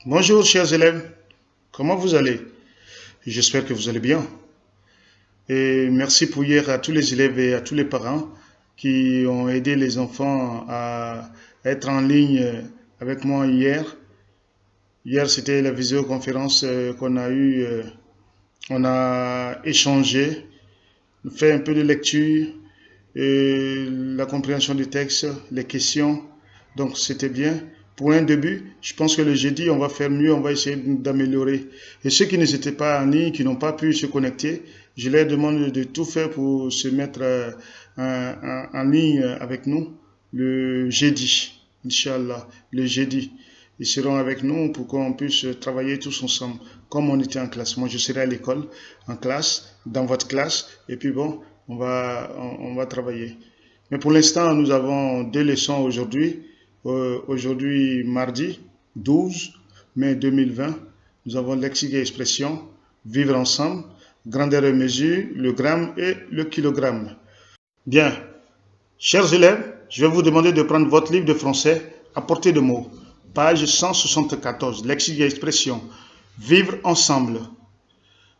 Bonjour chers élèves, comment vous allez? J'espère que vous allez bien. Et merci pour hier à tous les élèves et à tous les parents qui ont aidé les enfants à être en ligne avec moi hier. Hier, c'était la visioconférence qu'on a eue. On a échangé, fait un peu de lecture, et la compréhension du texte, les questions. Donc c'était bien. Pour un début, je pense que le jeudi, on va faire mieux, on va essayer d'améliorer. Et ceux qui n'étaient pas en ligne, qui n'ont pas pu se connecter, je leur demande de tout faire pour se mettre en ligne avec nous le jeudi, Inch'Allah, le jeudi. Ils seront avec nous pour qu'on puisse travailler tous ensemble, comme on était en classe. Moi, je serai à l'école, en classe, dans votre classe, et puis bon, on va travailler. Mais pour l'instant, nous avons deux leçons aujourd'hui. Aujourd'hui, mardi 12 mai 2020, nous avons lexique et expression, vivre ensemble, grandeur et mesure, le gramme et le kilogramme. Bien, chers élèves, je vais vous demander de prendre votre livre de français à portée de mots. Page 174, lexique et expression, vivre ensemble.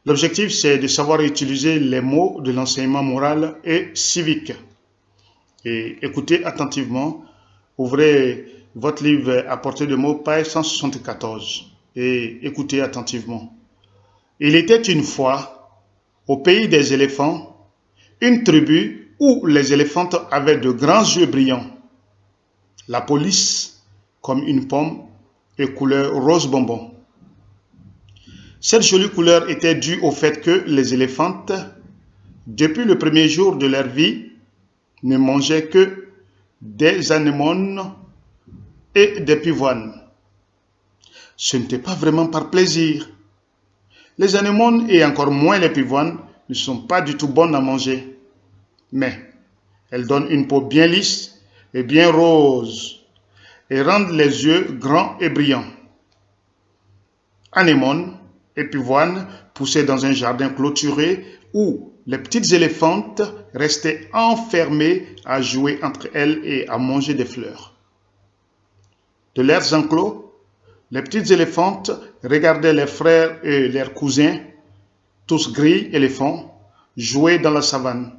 L'objectif, c'est de savoir utiliser les mots de l'enseignement moral et civique. Et écoutez attentivement, ouvrez votre livre à portée de mots, page 174, et écoutez attentivement. Il était une fois, au pays des éléphants, une tribu où les éléphantes avaient de grands yeux brillants. La police, comme une pomme, et couleur rose bonbon. Cette jolie couleur était due au fait que les éléphantes, depuis le premier jour de leur vie, ne mangeaient que des anémones et des pivoines. Ce n'était pas vraiment par plaisir. Les anémones et encore moins les pivoines ne sont pas du tout bonnes à manger, mais elles donnent une peau bien lisse et bien rose et rendent les yeux grands et brillants. Anémones et pivoines poussaient dans un jardin clôturé où les petites éléphantes restaient enfermées à jouer entre elles et à manger des fleurs. De leurs enclos, les petites éléphantes regardaient leurs frères et leurs cousins, tous gris éléphants, jouer dans la savane,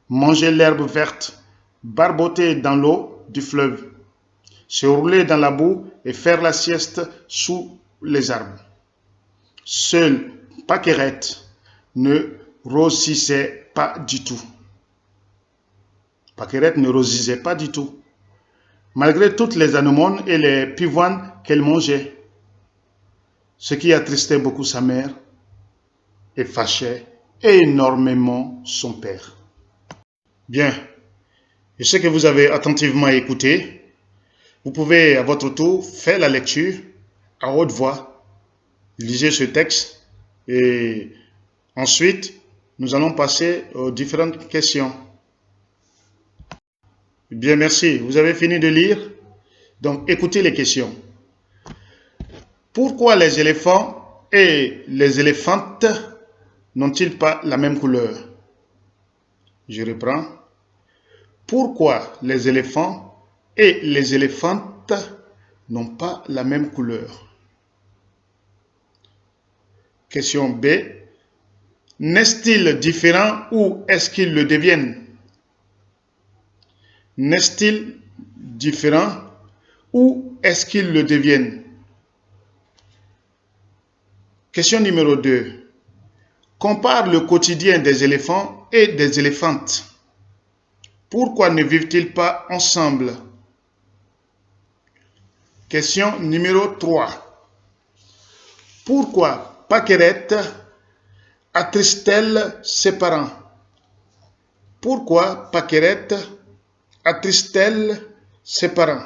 manger l'herbe verte, barboter dans l'eau du fleuve, se rouler dans la boue et faire la sieste sous les arbres. Seule Paquerette ne rosissait pas du tout. Paquerette ne rosissait pas du tout, malgré toutes les anémones et les pivoines qu'elle mangeait, ce qui attristait beaucoup sa mère et fâchait énormément son père. Bien, je sais que vous avez attentivement écouté. Vous pouvez à votre tour faire la lecture à haute voix. Lisez ce texte et ensuite, nous allons passer aux différentes questions. Bien, merci. Vous avez fini de lire? Donc, écoutez les questions. Pourquoi les éléphants et les éléphantes n'ont-ils pas la même couleur? Je reprends. Pourquoi les éléphants et les éléphantes n'ont pas la même couleur? Question B. Naissent-ils différents ou est-ce qu'ils le deviennent? Naissent-ils différents ou est-ce qu'ils le deviennent? Question numéro 2. Compare le quotidien des éléphants et des éléphantes. Pourquoi ne vivent-ils pas ensemble? Question numéro 3. Pourquoi Paquerette attriste-t-elle ses parents? Pourquoi Paquerette attriste-t-elle ses parents?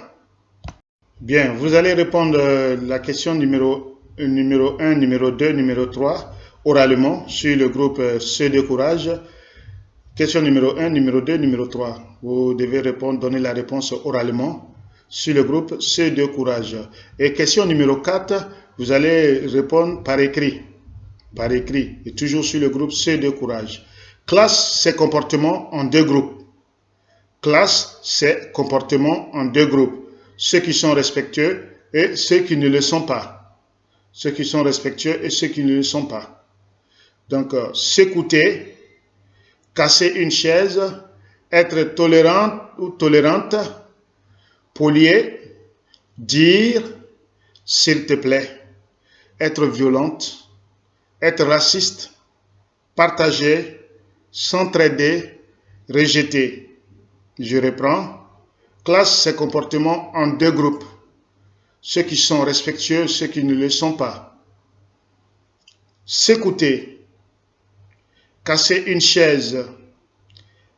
Bien, vous allez répondre la question numéro 1, numéro 2, numéro 3 oralement sur le groupe C2 Courage. Question numéro 1, numéro 2, numéro 3. Vous devez répondre, donner la réponse oralement sur le groupe C2 Courage. Et question numéro 4, vous allez répondre par écrit. Par écrit. Et toujours sur le groupe C2 Courage. Classe ses comportements en deux groupes. Classe ses comportements en deux groupes. Ceux qui sont respectueux et ceux qui ne le sont pas. ceux qui sont respectueux et ceux qui ne le sont pas. Donc, s'écouter, casser une chaise, être tolérant ou tolérante, polier, dire « s'il te plaît », être violente, être raciste, partager, s'entraider, rejeter. Je reprends. Classe ces comportements en deux groupes. Ceux qui sont respectueux, ceux qui ne le sont pas. S'écouter, casser une chaise,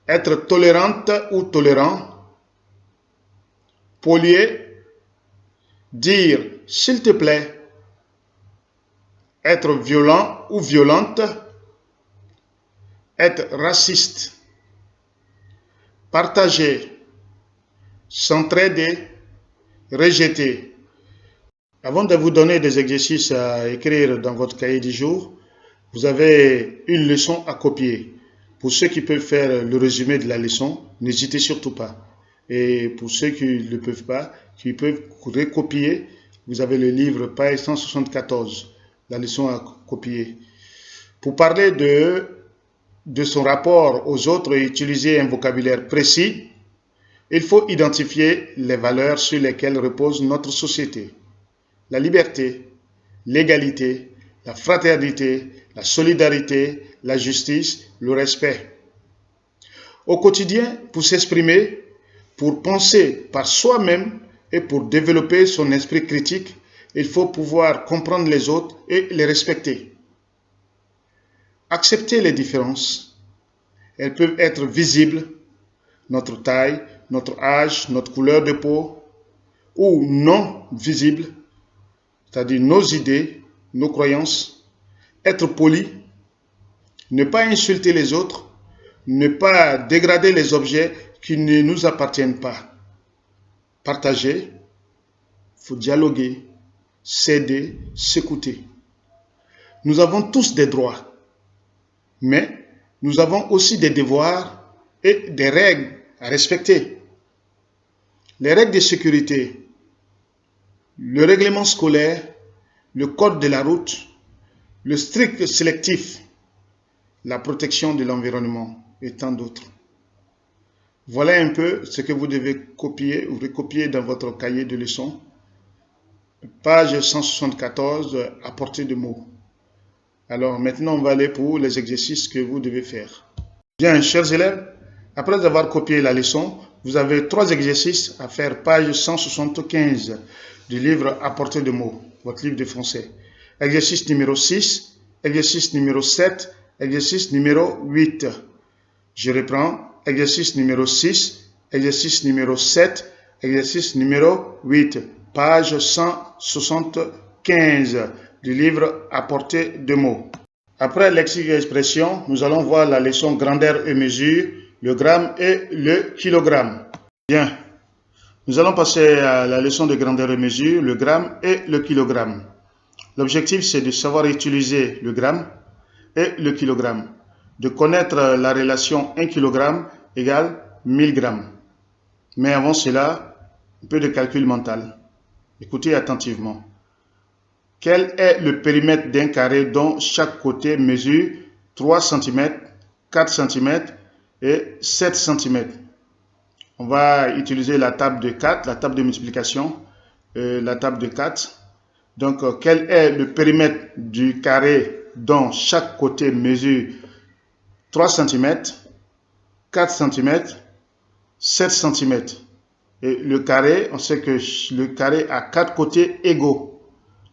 être tolérante ou tolérant, polier, dire « s'il te plaît », être violent ou violente, être raciste, partager, s'entraider, rejeter. Avant de vous donner des exercices à écrire dans votre cahier du jour, vous avez une leçon à copier. Pour ceux qui peuvent faire le résumé de la leçon, n'hésitez surtout pas. Et pour ceux qui ne le peuvent pas, qui peuvent recopier, vous avez le livre page 174, la leçon à copier. Pour parler de son rapport aux autres et utiliser un vocabulaire précis, il faut identifier les valeurs sur lesquelles repose notre société. La liberté, l'égalité, la fraternité, la solidarité, la justice, le respect. Au quotidien, pour s'exprimer, pour penser par soi-même et pour développer son esprit critique, il faut pouvoir comprendre les autres et les respecter. Accepter les différences. Elles peuvent être visibles, notre taille, notre âge, notre couleur de peau, ou non visibles, c'est-à-dire nos idées, nos croyances, être poli, ne pas insulter les autres, ne pas dégrader les objets qui ne nous appartiennent pas, partager, il faut dialoguer, s'aider, s'écouter. Nous avons tous des droits, mais nous avons aussi des devoirs et des règles à respecter. Les règles de sécurité, le règlement scolaire, le code de la route, le strict sélectif, la protection de l'environnement et tant d'autres. Voilà un peu ce que vous devez copier ou recopier dans votre cahier de leçons. Page 174, à portée de mots. Alors maintenant, on va aller pour les exercices que vous devez faire. Bien, chers élèves, après avoir copié la leçon, vous avez 3 exercices à faire, page 175 du livre à portée de mots, votre livre de français. Exercice numéro 6, exercice numéro 7, exercice numéro 8. Je reprends. Exercice numéro 6, exercice numéro 7, exercice numéro 8. Page 175 du livre à portée de mots. Après lexique et expression, nous allons voir la leçon grandeur et mesure, le gramme et le kilogramme. Bien, nous allons passer à la leçon de grandeur et mesure, le gramme et le kilogramme. L'objectif, c'est de savoir utiliser le gramme et le kilogramme, de connaître la relation 1 kg égale 1000 grammes. Mais avant cela, un peu de calcul mental. Écoutez attentivement. Quel est le périmètre d'un carré dont chaque côté mesure 3 cm, 4 cm et 7 cm? On va utiliser la table de 4, la table de multiplication, la table de 4. Donc, quel est le périmètre du carré dont chaque côté mesure 3 cm, 4 cm, 7 cm? Et le carré, on sait que le carré a 4 côtés égaux.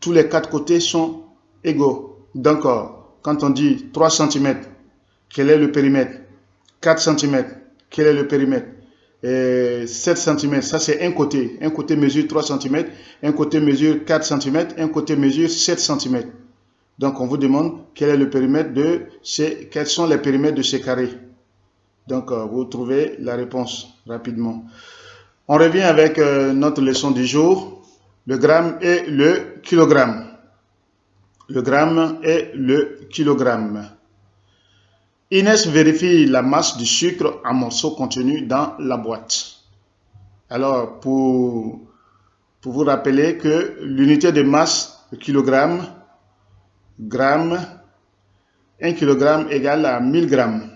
Tous les 4 côtés sont égaux. Donc, quand on dit 3 cm, quel est le périmètre? 4 cm, quel est le périmètre? 7 cm, ça c'est un côté. Un côté mesure 3 cm, un côté mesure 4 cm, un côté mesure 7 cm. Donc, on vous demande quel est le périmètre de ces, quels sont les périmètres de ces carrés. Donc, vous trouvez la réponse rapidement. On revient avec notre leçon du jour. Le gramme et le kilogramme. Le gramme et le kilogramme. Inès vérifie la masse du sucre en morceaux contenus dans la boîte. Alors, pour vous rappeler que l'unité de masse kilogramme, gramme. 1 kg égale à 1000 grammes.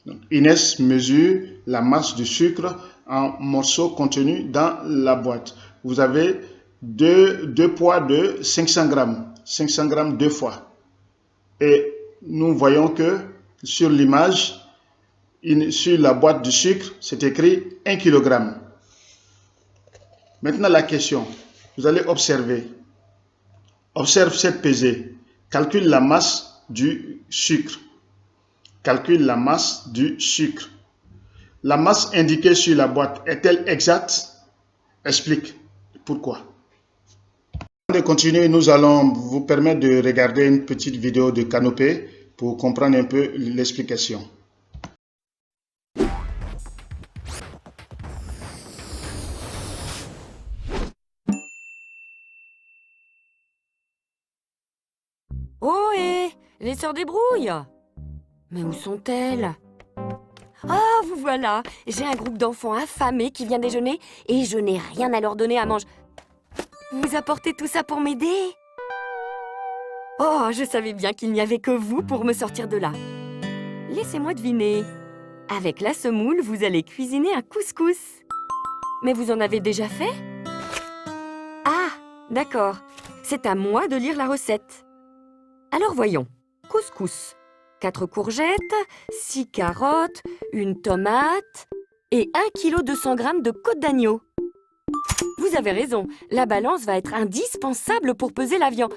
Donc, Inès mesure la masse du sucre en morceaux contenus dans la boîte. Vous avez deux poids de 500 grammes. 500 grammes deux fois. Et nous voyons que sur l'image, sur la boîte du sucre, c'est écrit 1 kg. Maintenant, la question. Vous allez observer. Observe cette pesée. Calcule la masse du sucre. Calcule la masse du sucre. La masse indiquée sur la boîte est-elle exacte? Explique pourquoi. Avant de continuer, nous allons vous permettre de regarder une petite vidéo de Canopé pour comprendre un peu l'explication. Ohé, les sœurs des brouilles! Mais où sont-elles? Ah, vous voilà! J'ai un groupe d'enfants affamés qui vient déjeuner et je n'ai rien à leur donner à manger. Vous apportez tout ça pour m'aider? Oh, je savais bien qu'il n'y avait que vous pour me sortir de là. Laissez-moi deviner. Avec la semoule, vous allez cuisiner un couscous. Mais vous en avez déjà fait? Ah, d'accord. C'est à moi de lire la recette. Alors voyons. Couscous. 4 courgettes, 6 carottes, une tomate et 1 kg 200 g de côte d'agneau. Vous avez raison, la balance va être indispensable pour peser la viande.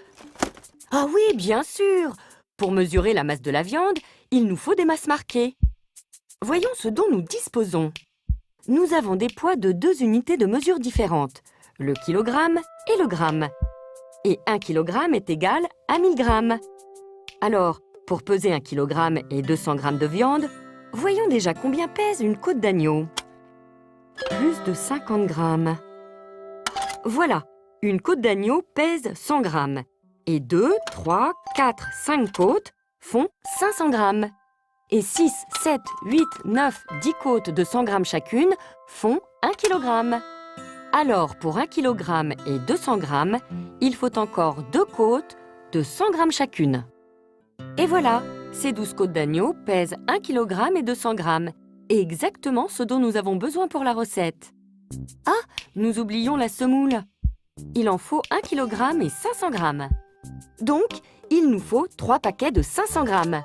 Ah oui, bien sûr. Pour mesurer la masse de la viande, il nous faut des masses marquées. Voyons ce dont nous disposons. Nous avons des poids de 2 unités de mesure différentes, le kilogramme et le gramme. Et 1 kg est égal à 1000 grammes. Alors, pour peser 1 kg et 200 g de viande, voyons déjà combien pèse une côte d'agneau. Plus de 50 grammes. Voilà, une côte d'agneau pèse 100 grammes. Et 2, 3, 4, 5 côtes font 500 grammes. Et 6, 7, 8, 9, 10 côtes de 100 grammes chacune font 1 kg. Alors, pour 1 kg et 200 grammes, il faut encore 2 côtes de 100 grammes chacune. Et voilà, ces 12 côtes d'agneau pèsent 1 kg et 200 grammes. Exactement ce dont nous avons besoin pour la recette. Ah, nous oublions la semoule. Il en faut 1 kg et 500 grammes. Donc, il nous faut 3 paquets de 500 grammes.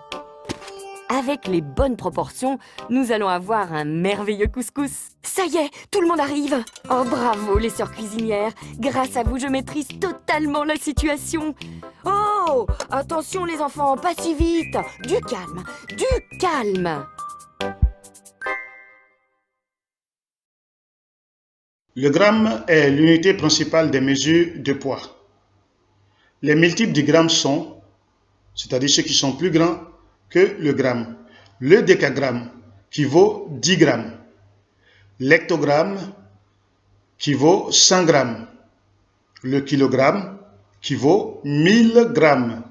Avec les bonnes proportions, nous allons avoir un merveilleux couscous. Ça y est, tout le monde arrive. Oh bravo les sœurs cuisinières. Grâce à vous, je maîtrise totalement la situation. Oh, attention les enfants, pas si vite. Du calme, du calme. Le gramme est l'unité principale des mesures de poids. Les multiples du gramme sont, c'est-à-dire ceux qui sont plus grands que le gramme. Le décagramme qui vaut 10 grammes. L'hectogramme qui vaut 100 grammes. Le kilogramme qui vaut 1000 grammes.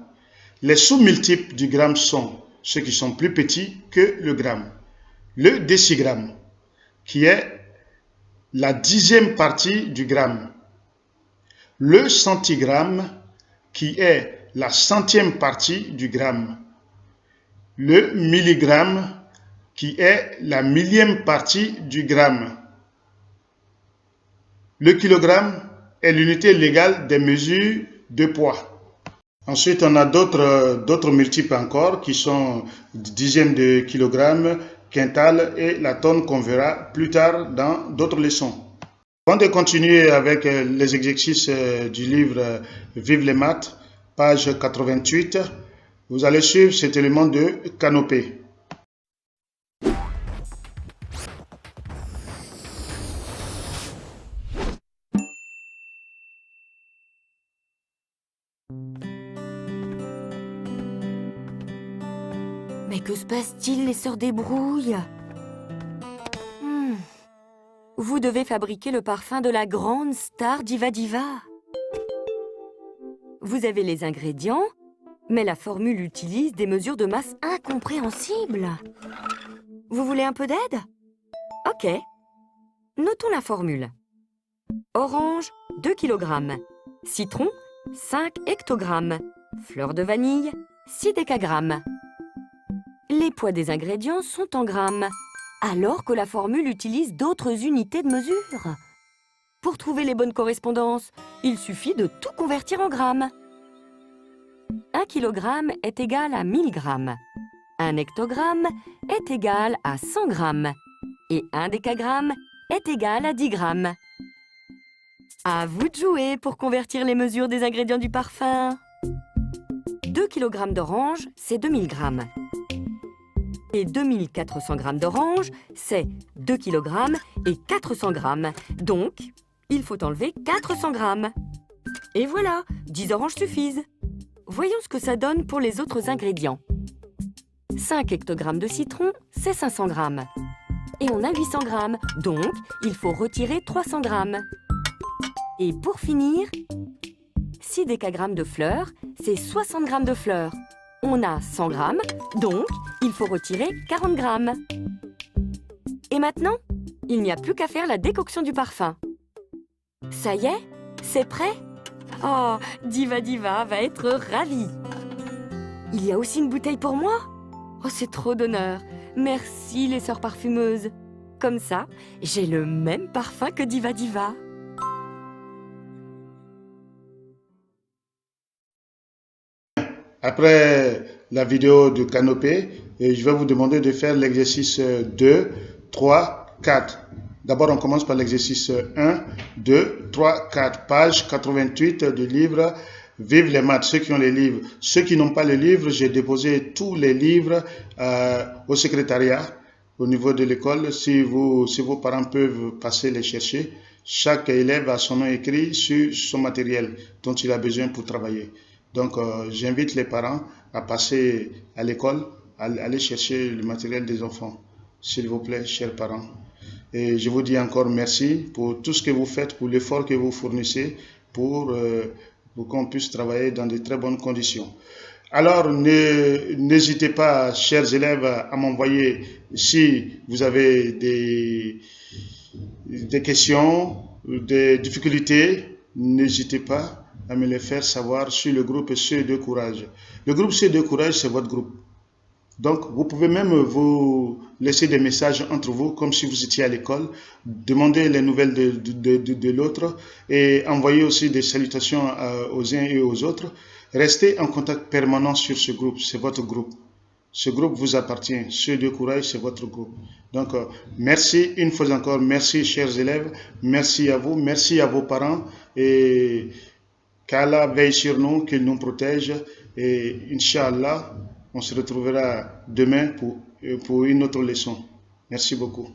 Les sous-multiples du gramme sont ceux qui sont plus petits que le gramme. Le décigramme qui est la 10e partie du gramme. Le centigramme qui est la 100e partie du gramme. Le milligramme qui est la 1000e partie du gramme. Le kilogramme est l'unité légale des mesures de poids. Ensuite, on a d'autres multiples encore qui sont dixièmes de kilogramme, quintal et la tonne qu'on verra plus tard dans d'autres leçons. Avant de continuer avec les exercices du livre Vive les maths, page 88, vous allez suivre cet élément de Canopé. Mais que se passe-t-il, les sœurs des brouilles? Vous devez fabriquer le parfum de la grande star Diva Diva. Vous avez les ingrédients, mais la formule utilise des mesures de masse incompréhensibles. Vous voulez un peu d'aide? Ok. Notons la formule. Orange, 2 kg. Citron, 5 hectogrammes. Fleur de vanille, 6 décagrammes. Les poids des ingrédients sont en grammes, alors que la formule utilise d'autres unités de mesure. Pour trouver les bonnes correspondances, il suffit de tout convertir en grammes. 1 kilogramme est égal à 1000 grammes. 1 hectogramme est égal à 100 grammes. Et 1 décagramme est égal à 10 grammes. À vous de jouer pour convertir les mesures des ingrédients du parfum. 2 kg d'orange, c'est 2000 grammes. Et 2400 grammes d'orange, c'est 2 kg et 400 grammes. Donc, il faut enlever 400 grammes. Et voilà, 10 oranges suffisent. Voyons ce que ça donne pour les autres ingrédients. 5 hectogrammes de citron, c'est 500 grammes. Et on a 800 grammes, donc il faut retirer 300 grammes. Et pour finir, 6 décagrammes de fleurs, c'est 60 grammes de fleurs. On a 100 grammes, donc il faut retirer 40 grammes. Et maintenant, il n'y a plus qu'à faire la décoction du parfum. Ça y est, c'est prêt? Oh, Diva Diva va être ravie. Il y a aussi une bouteille pour moi? Oh, c'est trop d'honneur. Merci les sœurs parfumeuses. Comme ça, j'ai le même parfum que Diva Diva. Après la vidéo de canopée, je vais vous demander de faire l'exercice 2, 3, 4. D'abord, on commence par l'exercice 1, 2, 3, 4. Page 88 du livre Vive les maths, ceux qui ont les livres. Ceux qui n'ont pas les livres, j'ai déposé tous les livres au secrétariat, au niveau de l'école. Si vos parents peuvent passer les chercher, chaque élève a son nom écrit sur son matériel dont il a besoin pour travailler. Donc, j'invite les parents à passer à l'école, à aller chercher le matériel des enfants. S'il vous plaît, chers parents. Et je vous dis encore merci pour tout ce que vous faites, pour l'effort que vous fournissez, pour qu'on puisse travailler dans de très bonnes conditions. Alors, n'hésitez pas, chers élèves, à m'envoyer, si vous avez des questions, des difficultés, n'hésitez pas à me les faire savoir sur le groupe CE2 Courage. Le groupe CE2 Courage, c'est votre groupe. Donc, vous pouvez même vous laisser des messages entre vous, comme si vous étiez à l'école, demander les nouvelles de l'autre et envoyer aussi des salutations aux uns et aux autres. Restez en contact permanent sur ce groupe, c'est votre groupe. Ce groupe vous appartient, CE2 Courage, c'est votre groupe. Donc, merci une fois encore, merci chers élèves, merci à vous, merci à vos parents et qu'Allah veille sur nous, qu'il nous protège et Inch'Allah, on se retrouvera demain pour une autre leçon. Merci beaucoup.